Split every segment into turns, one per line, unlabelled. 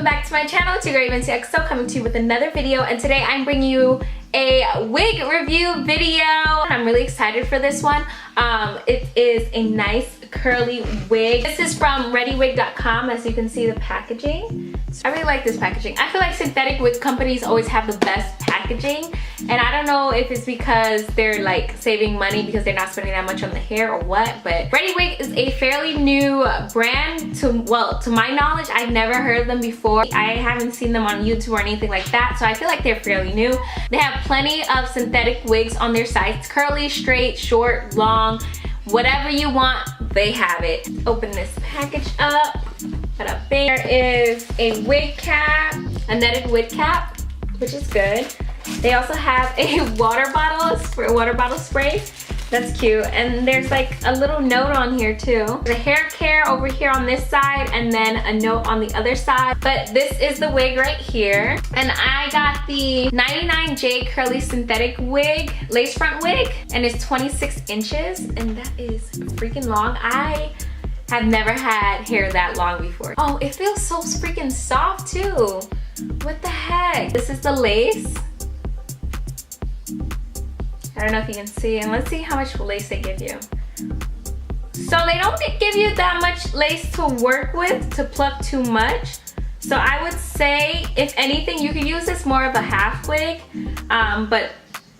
back to my channel. It's your girl Evensya Xo coming to you with another video, and today I'm bringing you a wig review video. I'm really excited for this one. It is a nice curly wig. This is from ReadyWig.com, as you can see the packaging. I really like this packaging. I feel like synthetic wig companies always have the best packaging, and I don't know if it's because they're like saving money because they're not spending that much on the hair or what, but ReadyWig is a fairly new brand to my knowledge. I've never heard of them before. I haven't seen them on YouTube or anything like that, so I feel like they're fairly new. They have plenty of synthetic wigs on their sites, curly, straight, short, long, whatever you want, they have it. Open this package up. There is a wig cap, a netted wig cap, which is good. They also have a water bottle spray. That's cute. And there's like a little note on here too. The hair care over here on this side, and then a note on the other side. But this is the wig right here. And I got the 99J curly synthetic wig, lace front wig, and it's 26 inches, and that is freaking long. I have never had hair that long before. Oh, it feels so freaking soft too. What the heck? This is the lace. I don't know if you can see, and let's see how much lace they give you. So they don't give you that much lace to work with, to pluck too much. So I would say, if anything, you could use this more of a half wig, but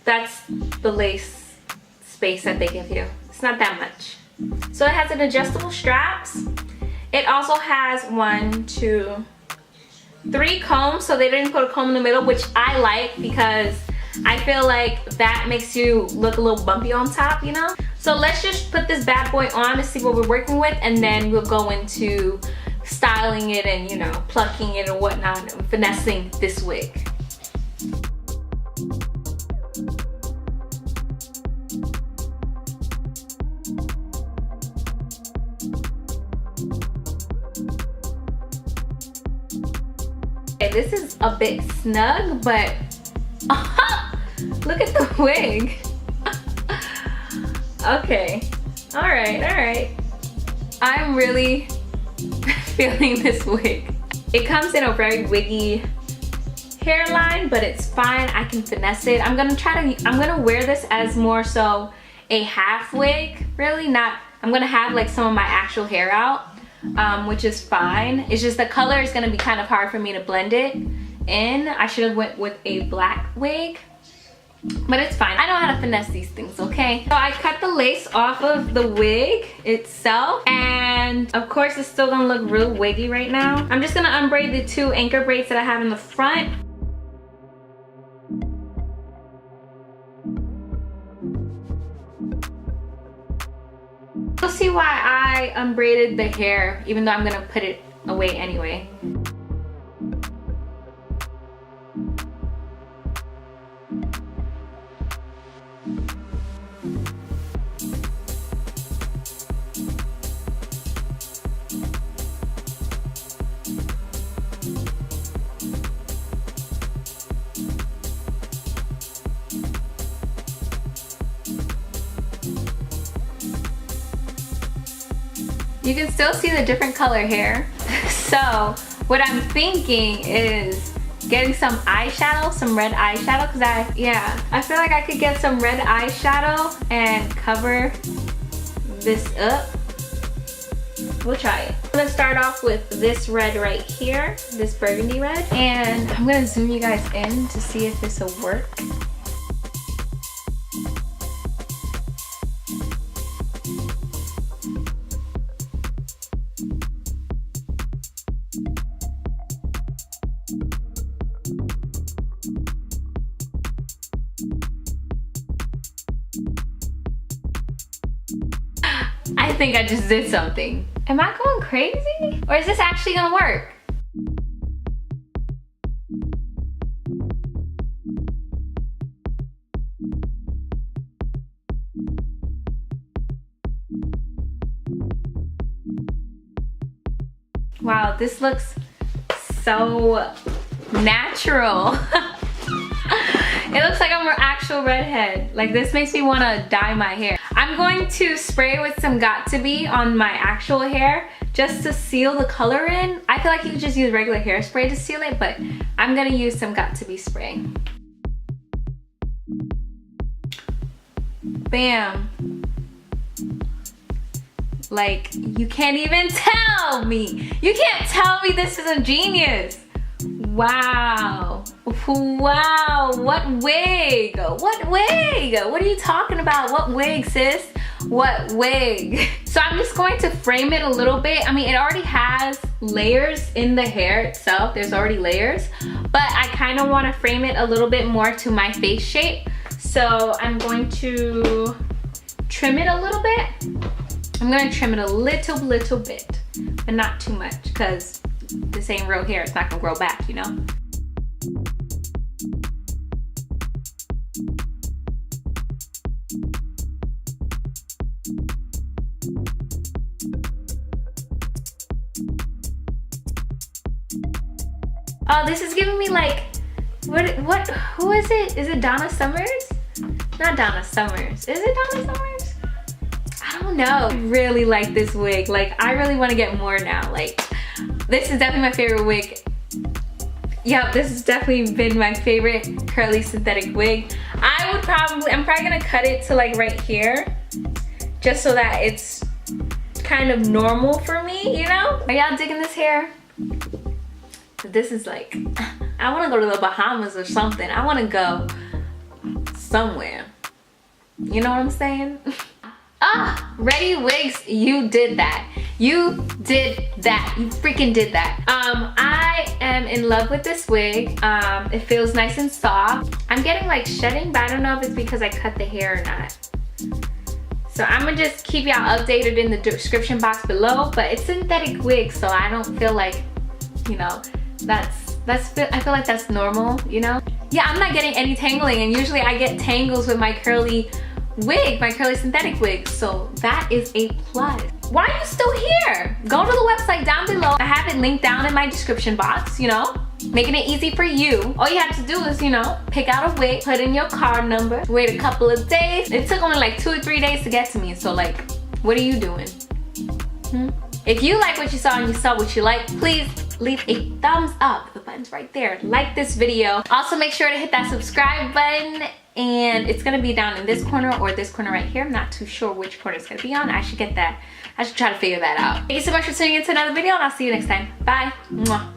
that's the lace space that they give you. It's not that much. So it has an adjustable straps. It also has 1, 2, 3 combs, so they didn't put a comb in the middle, which I like because I feel like that makes you look a little bumpy on top, you know? So let's just put this bad boy on to see what we're working with, and then we'll go into styling it and, you know, plucking it or whatnot, and finessing this wig. Okay, this is a bit snug, but look at the wig. Okay, all right. I'm really feeling this wig. It comes in a very wiggy hairline, but it's fine. I can finesse it. I'm gonna wear this as more so a half wig, really. Not, I'm gonna have like some of my actual hair out, which is fine. It's just the color is gonna be kind of hard for me to blend it in. I should have went with a black wig, but it's fine. I know how to finesse these things, okay? So I cut the lace off of the wig itself, and of course it's still gonna look real wiggy right now. I'm just gonna unbraid the 2 anchor braids that I have in the front. You'll see why I unbraided the hair, even though I'm gonna put it away anyway. You can still see the different color hair. So what I'm thinking is getting some eyeshadow, some red eyeshadow, because I feel like I could get some red eyeshadow and cover this up. We'll try it. I'm gonna start off with this red right here, this burgundy red, and I'm gonna zoom you guys in to see if this will work. I think I just did something. Am I going crazy? Or is this actually gonna work? Wow, this looks so natural. It looks like I'm an actual redhead. Like, this makes me want to dye my hair. I'm going to spray with some Got To Be on my actual hair just to seal the color in. I feel like you could just use regular hairspray to seal it, but I'm gonna use some Got2b spray. Bam. Like, you can't even tell me. You can't tell me this isn't genius. Wow. Wow, what wig? What wig? What are you talking about? What wig, sis? What wig? So I'm just going to frame it a little bit. I mean, it already has layers in the hair itself. There's already layers, but I kind of want to frame it a little bit more to my face shape. So I'm going to trim it a little bit. I'm gonna trim it a little bit, but not too much, because this ain't real hair. It's not gonna grow back, you know? Oh, this is giving me like, who is it? Is it Donna Summers? Not Donna Summers. Is it Donna Summers? I don't know. I really like this wig. Like, I really want to get more now. Like, this is definitely my favorite wig. Yep, this has definitely been my favorite curly synthetic wig. I'm probably gonna cut it to like right here, just so that it's kind of normal for me, you know? Are y'all digging this hair? This is like, I want to go to the Bahamas or something. I want to go somewhere. You know what I'm saying? Ah, ReadyWigs, you did that. You did that. You freaking did that. I am in love with this wig. It feels nice and soft. I'm getting like shedding, but I don't know if it's because I cut the hair or not. So I'm gonna just keep y'all updated in the description box below, but it's synthetic wig, so I don't feel like, you know, I feel like that's normal, you know? Yeah, I'm not getting any tangling, and usually I get tangles with my curly wig, my curly synthetic wig, so that is a plus. Why are you still here? Go to the website down below. I have it linked down in my description box, you know? Making it easy for you. All you have to do is, you know, pick out a wig, put in your card number, wait a couple of days. It took only like 2 or 3 days to get to me, so like, what are you doing? If you like what you saw and you saw what you like, please leave a thumbs up. The button's right there. Like this video. Also, make sure to hit that subscribe button, and it's gonna be down in this corner or this corner right here. I'm not too sure which corner it's gonna be on. I should get that. I should try to figure that out. Thank you so much for tuning in to another video, and I'll see you next time. Bye. Mwah.